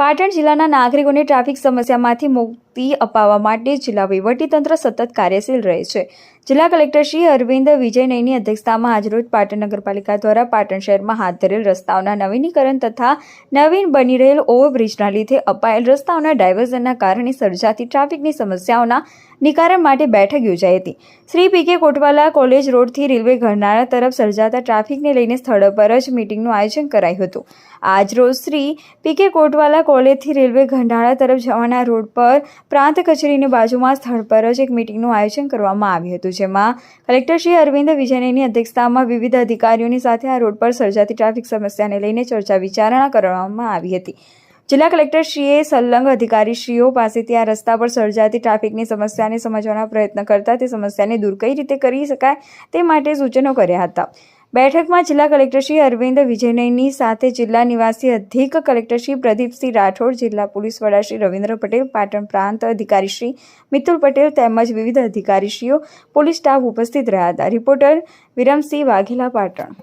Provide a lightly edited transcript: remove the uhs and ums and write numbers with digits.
પાટણ જિલ્લાના નાગરિકોને ટ્રાફિક સમસ્યામાંથી મુક્તિ અપાવવા માટે જિલ્લા વહીવટીતંત્ર સતત કાર્યશીલ રહે છે. જિલ્લા કલેક્ટર શ્રી અરવિંદ વિજયનની અધ્યક્ષતામાં આજરોજ પાટણ નગરપાલિકા દ્વારા પાટણ શહેરમાં હાથ ધરેલ રસ્તાઓના નવીનીકરણ તથા નવીન બની રહેલ ઓવરબ્રિજના લીધે અપાયેલ રસ્તાઓના ડાયવર્ઝનના કારણે સર્જાતી ટ્રાફિકની સમસ્યાઓના નિવારણ માટે બેઠક યોજાઈ હતી. શ્રી પી.કે. કોટવાલા કોલેજ રોડથી રેલવે ઘરનાળા તરફ સર્જાતા ટ્રાફિકને લઈને સ્થળ પર જ મીટિંગનું આયોજન કરાયું હતું. આજરોજ શ્રી પી.કે. કોટવાલા કોલેજથી રેલવે ઘરનાળા તરફ જવાના રોડ પર પ્રાંત કચેરીની બાજુમાં સ્થળ પર જ એક મીટિંગનું આયોજન કરવામાં આવ્યું હતું, જેમાં કલેક્ટર શ્રી અરવિંદ વિજયનની અધ્યક્ષતામાં વિવિધ અધિકારીઓની સાથે આ રોડ પર સર્જાતી ટ્રાફિક સમસ્યાને લઈને ચર્ચા વિચારણા કરવામાં આવી હતી. જિલ્લા કલેક્ટરશ્રીએ સંલગ્ન અધિકારીશ્રીઓ પાસેથી આ રસ્તા પર સર્જાતી ટ્રાફિકની સમસ્યાને સમજવાનો પ્રયત્ન કરતા તે સમસ્યાને દૂર કઈ રીતે કરી શકાય તે માટે સૂચનો કર્યા હતા. બેઠકમાં જિલ્લા કલેક્ટર શ્રી અરવિંદ વિજયનની સાથે જિલ્લા નિવાસી અધિક કલેક્ટર શ્રી પ્રદીપસિંહ રાઠોડ, જિલ્લા પોલીસ વડા શ્રી રવિન્દ્ર પટેલ, પાટણ પ્રાંત અધિકારી શ્રી મિતુલ પટેલ તેમજ વિવિધ અધિકારીશ્રીઓ, પોલીસ સ્ટાફ ઉપસ્થિત રહ્યા હતા. રિપોર્ટર વિરમસિંહ વાઘેલા, પાટણ.